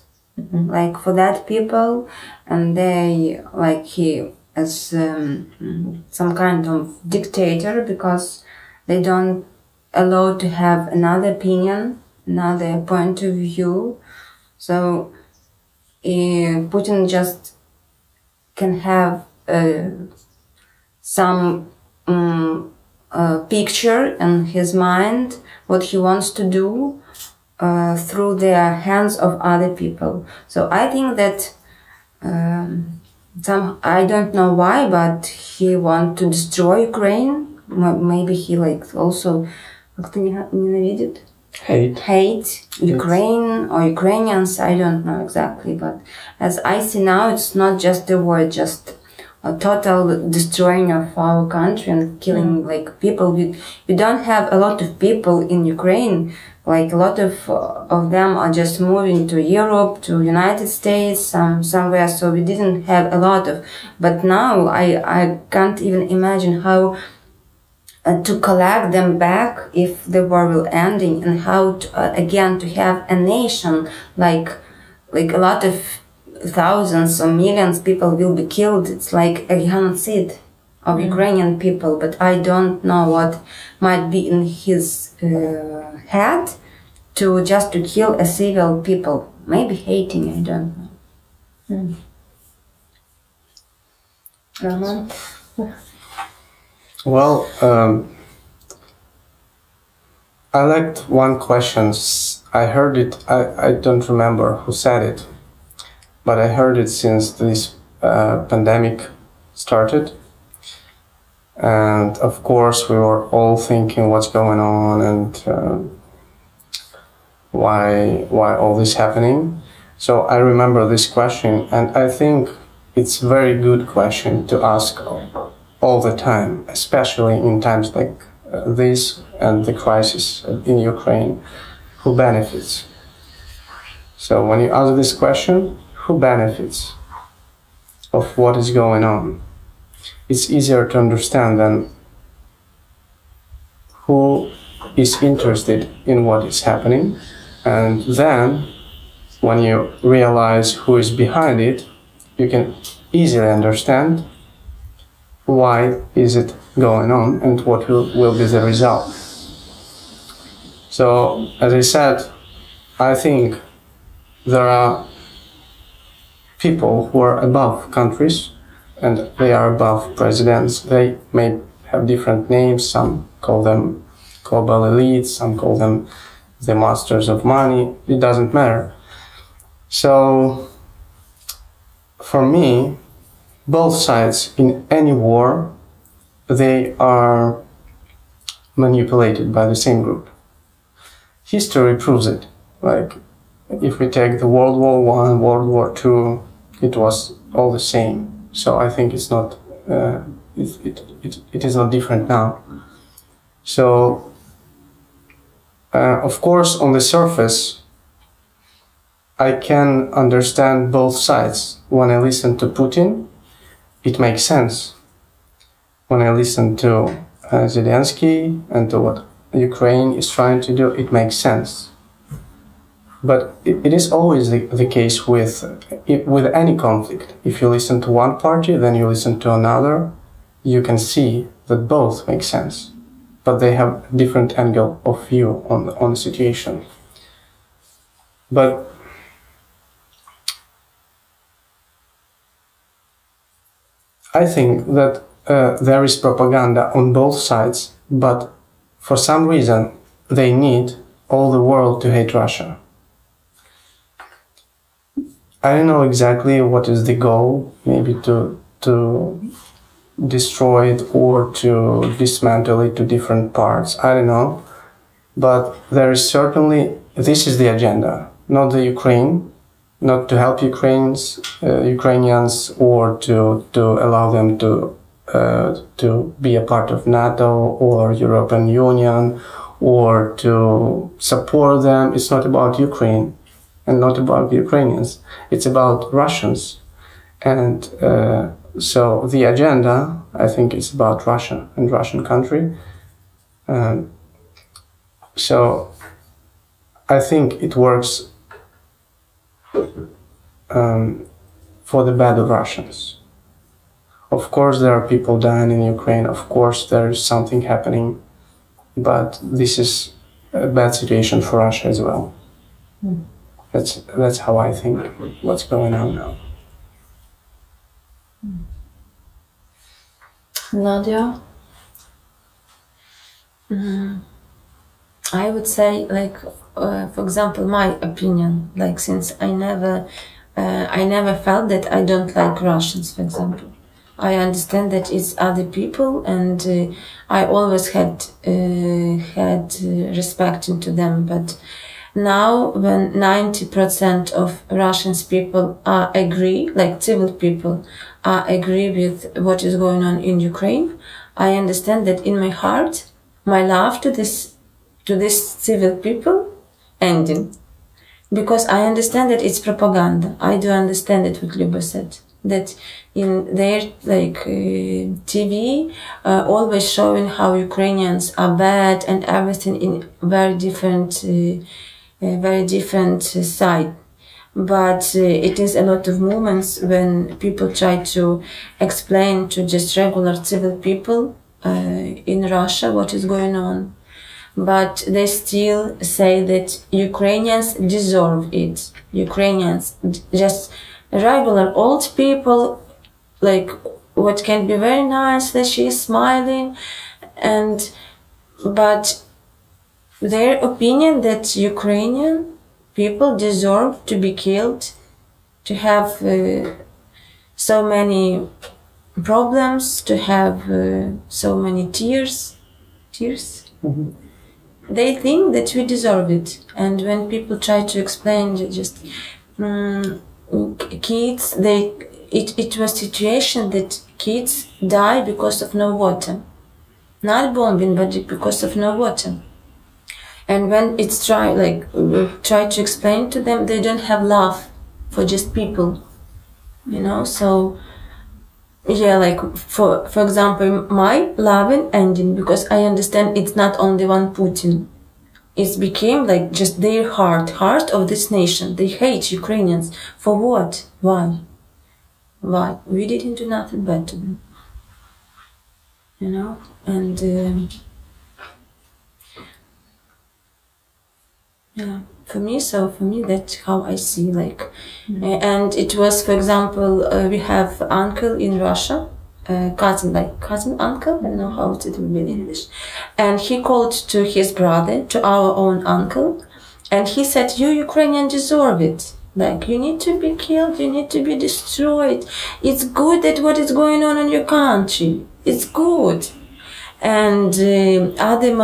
like for that people, and they like he as some kind of dictator, because they don't allow to have another opinion, another point of view. So Putin just can have some picture in his mind what he wants to do through the hands of other people. So I think that I don't know why, but he wants to destroy Ukraine. Maybe he like also hate Ukraine or Ukrainians. I don't know exactly, but as I see now, it's not just the war, just a total destroying of our country and killing like people. We don't have a lot of people in Ukraine. Like a lot of them are just moving to Europe, to United States, somewhere. So we didn't have a lot of. But now I can't even imagine how to collect them back if the war will ending, and how to, again to have a nation like a lot of thousands or millions people will be killed. It's like a genocide of Ukrainian people, but I don't know what might be in his head to just to kill a civil people. Maybe hating, I don't know. Roman? Well, I liked one question. I heard it, I don't remember who said it, but I heard it since this pandemic started. And of course, we were all thinking what's going on and why all this happening. So I remember this question, and I think it's a very good question to ask all the time, especially in times like this and the crisis in Ukraine. Who benefits? So when you ask this question, who benefits of what is going on? It's easier to understand than who is interested in what is happening. And then, when you realize who is behind it, you can easily understand why is it going on and what will be the result. So, as I said, I think there are people who are above countries, and they are above presidents. They may have different names. Some call them global elites, some call them the masters of money. It doesn't matter. So, for me, both sides in any war, they are manipulated by the same group. History proves it. Like, if we take the World War I, World War II, it was all the same. So I think it's not, it is not different now. So, of course, on the surface, I can understand both sides. When I listen to Putin, it makes sense. When I listen to Zelensky and to what Ukraine is trying to do, it makes sense. But it is always the case with any conflict. If you listen to one party, then you listen to another, you can see that both make sense. But they have a different angle of view on the situation. But I think that there is propaganda on both sides, but for some reason they need all the world to hate Russia. I don't know exactly what is the goal, maybe to destroy it or to dismantle it to different parts, I don't know. But there is certainly, this is the agenda, not the Ukraine, not to help Ukrainians or to allow them to be a part of NATO or European Union or to support them. It's not about Ukraine and not about the Ukrainians. It's about Russians. And so the agenda, I think, is about Russia and Russian country. So I think it works for the bad of Russians. Of course, there are people dying in Ukraine. Of course, there is something happening, but this is a bad situation for Russia as well. That's how I think what's going on now. Nadia? I would say, like, for example, my opinion, like, since I never felt that I don't like Russians, for example. I understand that it's other people, and I always had respect into them. But now, when 90% of Russian people agree, like civil people, agree with what is going on in Ukraine, I understand that in my heart, my love to this civil people ending, because I understand that it's propaganda. I do understand it, what LOUBA said, that in their TV always showing how Ukrainians are bad and everything in very different side. But it is a lot of moments when people try to explain to just regular civil people in Russia what is going on. But they still say that Ukrainians deserve it. Ukrainians, just regular old people, like, what can be very nice that she is smiling, but their opinion that Ukrainian people deserve to be killed, to have so many problems, to have so many tears. Mm-hmm. They think that we deserve it. And when people try to explain, just kids, it was situation that kids die because of no water. Not bombing, but because of no water. And when it's try to explain to them, they don't have love for just people, you know. So yeah, like for example, my loving ending, because I understand it's not only one Putin. It became like just their heart of this nation. They hate Ukrainians. For what? Why? We didn't do nothing bad to them, you know. And yeah, for me, that's how I see, like. And it was, for example, we have uncle in Russia, cousin, uncle, I don't know how it will be in English. And he called to his brother, to our own uncle, and he said, you Ukrainian deserve it. Like, you need to be killed, you need to be destroyed. It's good that what is going on in your country. It's good. And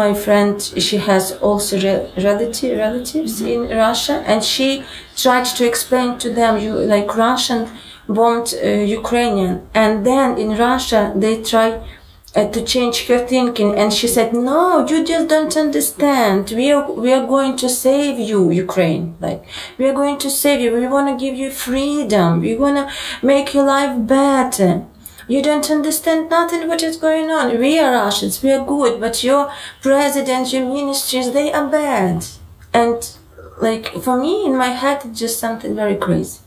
my friend, she has also relatives in Russia, and she tried to explain to them, like, Russian bombed Ukrainian, and then in Russia they try to change her thinking, and she said, no, you just don't understand. We are going to save you, Ukraine. Like, we are going to save you. We want to give you freedom. We want to make your life better. You don't understand nothing what is going on. We are Russians, we are good, but your president, your ministries, they are bad. And like, for me, in my head, it's just something very crazy.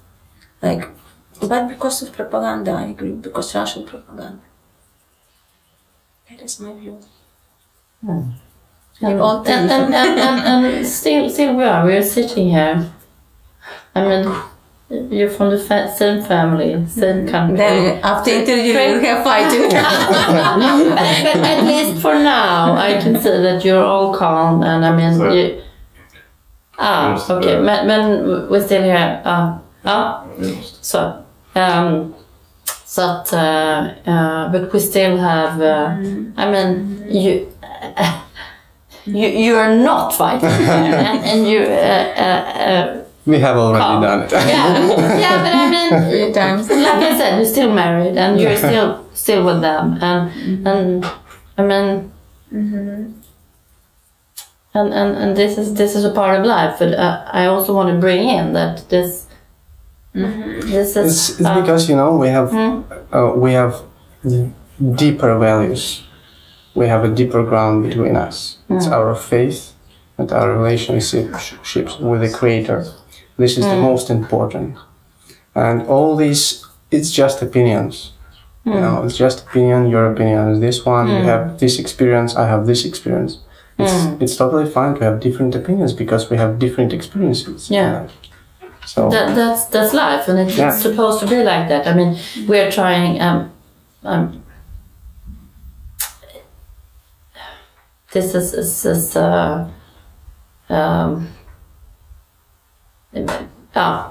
Like, but because of propaganda, I agree, because Russian propaganda. That is my view. And still we are sitting here. I mean, you're from the same family, same country. Then after interview, we have fighting. but at least for now, I can say that you're all calm, and I mean, okay, men we're still here. But we still have. I mean, you are not fighting, and you. We have already done it. yeah, but I mean, 3 times. Like I said, you're still married, and you're still with them, and I mean, and this is a part of life. But I also want to bring in that this is. It's because, you know, we have deeper values. We have a deeper ground between us. It's our faith and our relationships with the Creator. This is the most important. And all these, it's just opinions. You know, it's just opinion. Your opinion is this one. You have this experience. I have this experience. It's totally fine to have different opinions because we have different experiences. Yeah. So that's life, and it's supposed to be like that. I mean, we're trying. This is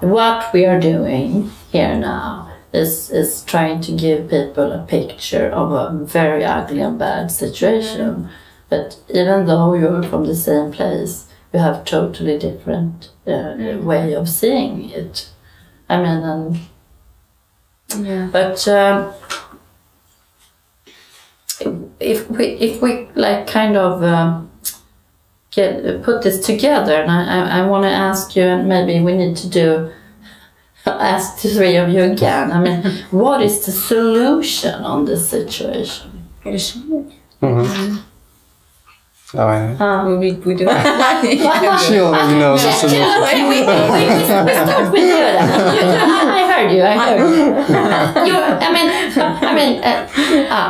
what we are doing here now is trying to give people a picture of a very ugly and bad situation. But even though you're from the same place, you have totally different way of seeing it. I mean, but if we like kind of put this together, and I want to ask you, and maybe we need to ask the three of you again. I mean, what is the solution on this situation? We do not. She already knows the solution. We start with you. I heard you.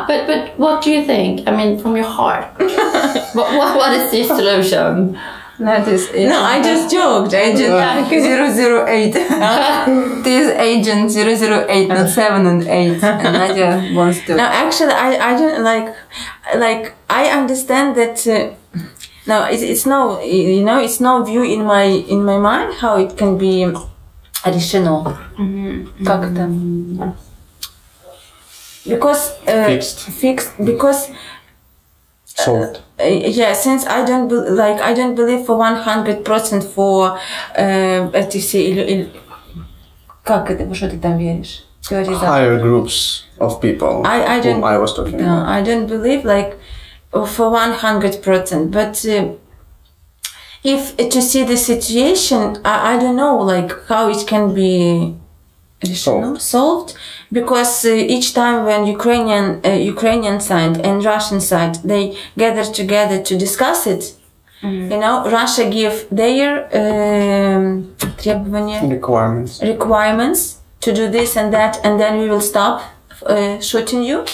But what do you think? I mean, from your heart, what is the solution? That is it. No, I just joked. Agent 008. This is agent 008, not 7 and 8. And Nadia wants to. No, actually, I don't like I understand that. No, it's no, you know, it's no view in my mind how it can be additional. Как это? Because fixed because. Solved. Yeah, since I don't believe for 100% for как это, что ты там веришь? Higher groups of people whom I was talking about. I don't believe like for 100%, but if to see the situation, I don't know like how it can be solved. Because each time when Ukrainian side and Russian side they gather together to discuss it, you know, Russia give their requirements to do this and that, and then we will stop shooting you.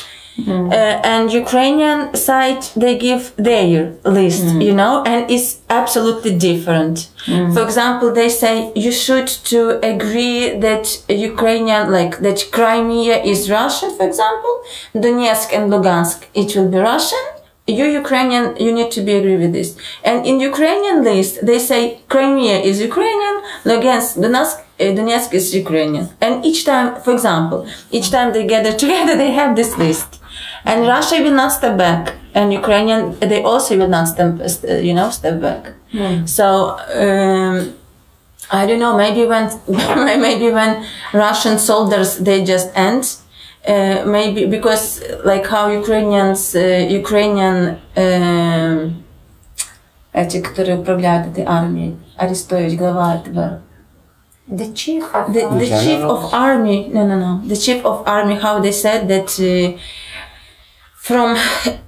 And Ukrainian side they give their list, you know, and it's absolutely different. For example, they say you should to agree that Ukrainian, like that Crimea is Russian, for example, Donetsk and Lugansk, it will be Russian. You Ukrainian, you need to be agree with this. And in Ukrainian list, they say Crimea is Ukrainian, Lugansk, Donetsk is Ukrainian. And each time, for example, each time they gather together, they have this list. And Russia will not step back, and Ukrainian, they also will not step back. So I don't know. Maybe when Russian soldiers they just end, maybe because like how Ukrainian эти, которые управляют этой армией, Арестович, глава этого. The chief of army. No. The chief of army. How they said that. From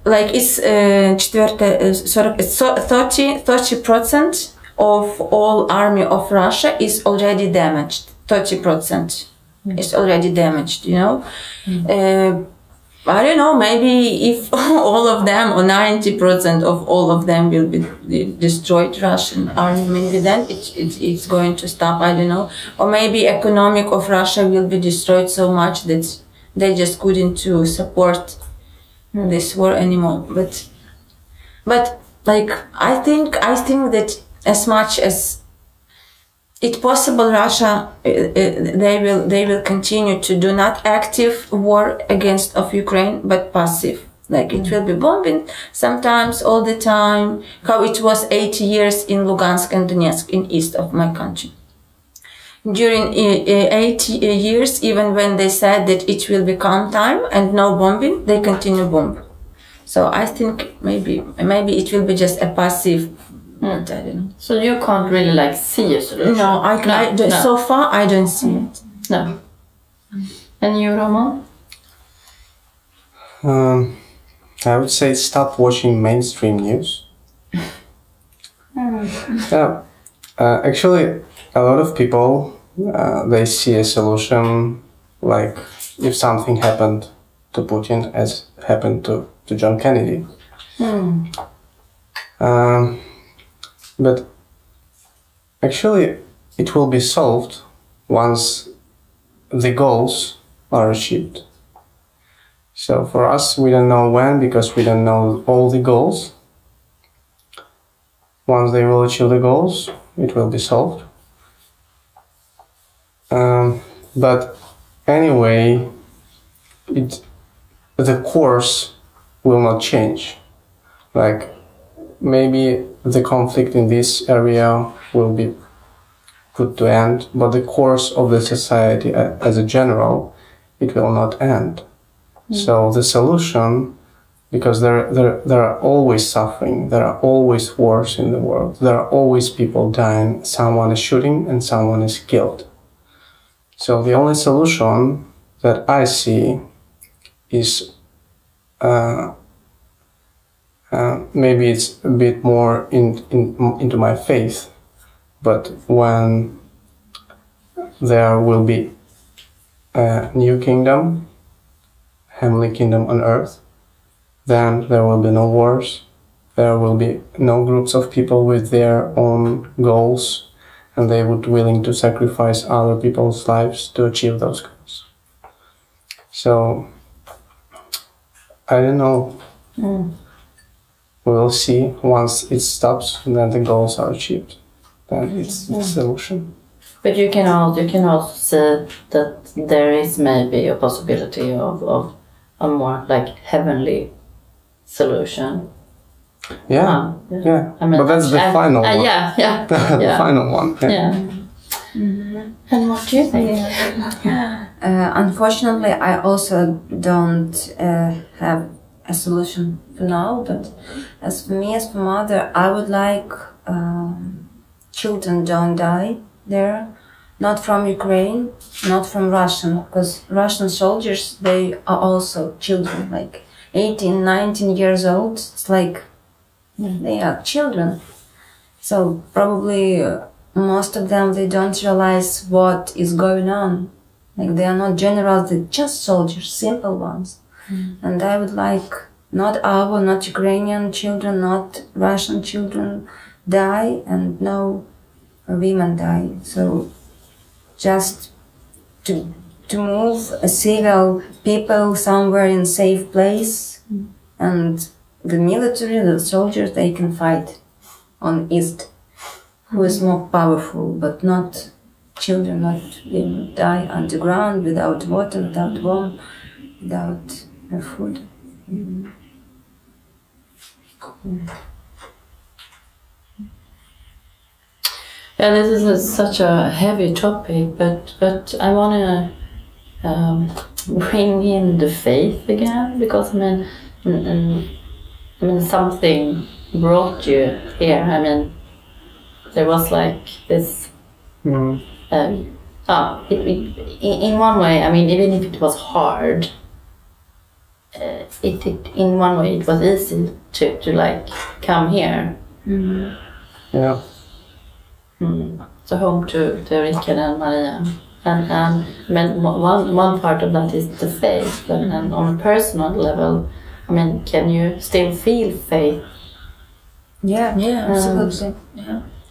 like it's 30% of all army of Russia is already damaged. 30% is already damaged. You know, I don't know. Maybe if all of them or 90% of all of them will be destroyed, Russian army, maybe then it's going to stop. I don't know. Or maybe economic of Russia will be destroyed so much that they just couldn't to support this war anymore. But like I think that as much as it's possible, Russia they will continue to do not active war against of Ukraine, but passive. Like it will be bombing sometimes all the time. How it was 80 years in Lugansk and Donetsk in east of my country. During 8 years, even when they said that it will be calm time and no bombing, they continue bomb. So I think maybe it will be just a passive. I don't know. So you can't really like see a solution? No, no. So far I don't see it. No. And you, Roman? I would say stop watching mainstream news. Yeah. Actually, a lot of people, they see a solution, like if something happened to Putin as happened to John Kennedy. But actually it will be solved once the goals are achieved. So for us, we don't know when, because we don't know all the goals. Once they will achieve the goals, it will be solved. But anyway, the course will not change. Like, maybe the conflict in this area will be put to end, but the course of the society as a general, it will not end. So the solution, because there are always suffering, there are always wars in the world, there are always people dying, someone is shooting and someone is killed. So the only solution that I see is maybe it's a bit more into my faith, but when there will be a new kingdom, heavenly kingdom on earth, then there will be no wars, there will be no groups of people with their own goals, and they would be willing to sacrifice other people's lives to achieve those goals. So, I don't know. We will see once it stops, and then the goals are achieved. Then it's the solution. But you can also say that there is maybe a possibility of a more like heavenly solution. Yeah. I mean, but that's the final one. The final one. And what do you think? Unfortunately, I also don't have a solution for now, but as for me, as for mother, I would like children don't die there, not from Ukraine, not from Russian, because Russian soldiers, they are also children, like 18, 19 years old. It's like they are children. So probably most of them, they don't realize what is going on. Like they are not generals, they're just soldiers, simple ones. And I would like not Ukrainian children, not Russian children die, and no women die. So just to move a civil people somewhere in safe place, and the military, the soldiers, they can fight on East, who is more powerful, but not children, not die underground without water, without warmth, without food. Yeah, this is such a heavy topic, but I want to bring in the faith again, because I mean something brought you here. I mean, there was like this. In one way, I mean, even if it was hard, in one way it was easy to like come here. Yeah. So home to Rickard and Maria, and one part of that is the faith, and on a personal level, I mean, can you still feel faith? Yeah, absolutely.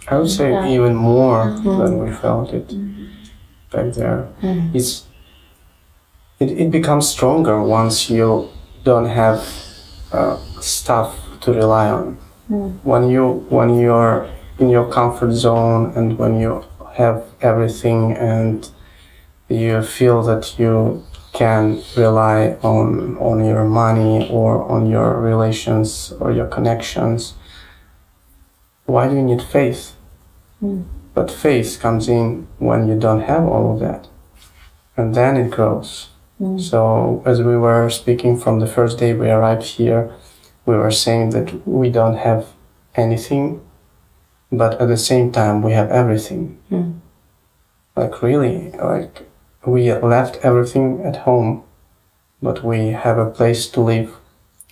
I would say even more than we felt it back there. It becomes stronger once you don't have stuff to rely on. When you're in your comfort zone, and when you have everything, and you feel that you can rely on your money or on your relations or your connections, why do you need faith? But faith comes in when you don't have all of that, and then it grows. So as we were speaking from the first day we arrived here, we were saying that we don't have anything, but at the same time we have everything. Like really, like we left everything at home, but we have a place to live.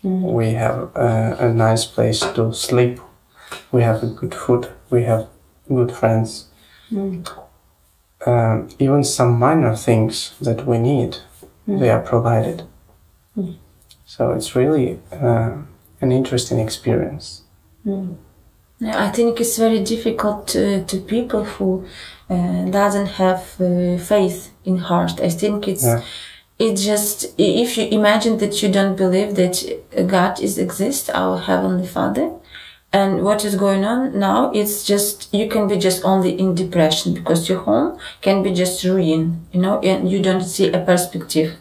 We have a nice place to sleep. We have good food. We have good friends. Even some minor things that we need, they are provided. So it's really an interesting experience. Yeah, I think it's very difficult to people who doesn't have faith in heart. I think it's just, if you imagine that you don't believe that God exists, our Heavenly Father, and what is going on now, it's just, you can be just only in depression because your home can be just ruined, you know, and you don't see a perspective.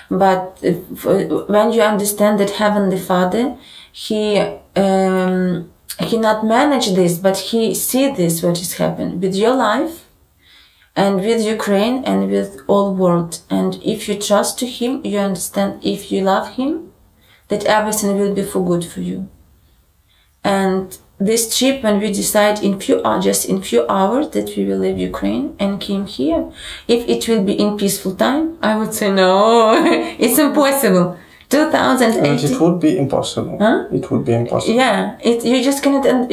But when you understand that Heavenly Father, He not manage this, but He see this, what is happening with your life, and with Ukraine, and with all world. And if you trust to Him, you understand, if you love Him, that everything will be for good for you. And this trip, when we decide just in few hours that we will leave Ukraine and came here, if it will be in peaceful time, I would say no, it's impossible. 2018. And it would be impossible. Huh? It would be impossible. Yeah, you just cannot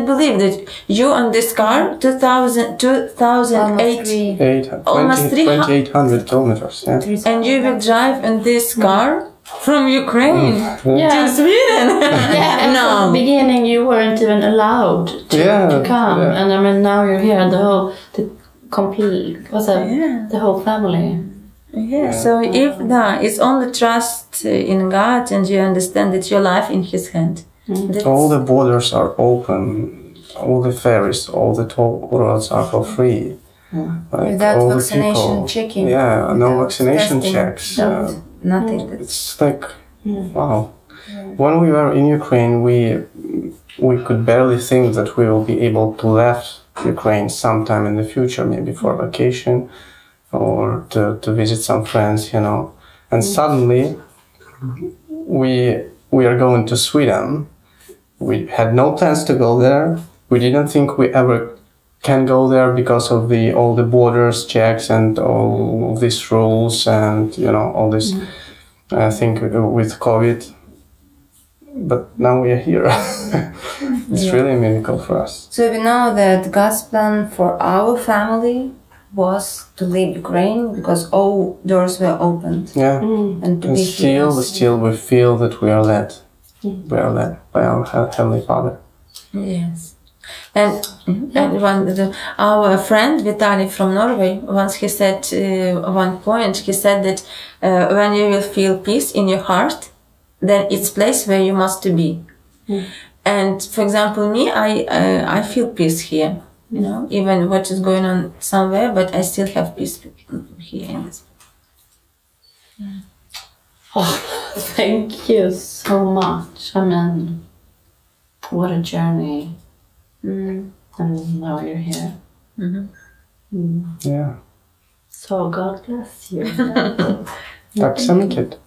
believe that you on this car, 2008, almost 2,800 kilometers. Yeah. and you will drive in this car from Ukraine to Sweden. Yeah, No. from the beginning you weren't even allowed to come, and I mean now you're here, the whole family. Yeah, so if it's only trust in God, and you understand that your life in His hand. All the borders are open, all the ferries, all the toll roads are for free. Like Without all vaccination the people, checking. Yeah, no vaccination testing, checks. Nothing. It's like, wow. When we were in Ukraine, we could barely think that we will be able to leave Ukraine sometime in the future, maybe for vacation or to visit some friends, you know. And suddenly we are going to Sweden. We had no plans to go there. We didn't think we ever can go there because of all the borders checks and all of these rules and, you know, all this thing with COVID. But now we are here. It's really a miracle for us. So we know that God's plan for our family was to leave Ukraine because all doors were opened. Yeah. And to And be here. still we feel that we are led. We are led by our Heavenly Father. Yes. And our friend Vitaly from Norway, once he said, one point, he said that when you will feel peace in your heart, then it's place where you must to be. And for example, me, I feel peace here, you know, even what is going on somewhere, but I still have peace here in this. Oh, thank you so much. I mean, what a journey. And now you're here. Yeah. So God bless you. Tack så mycket.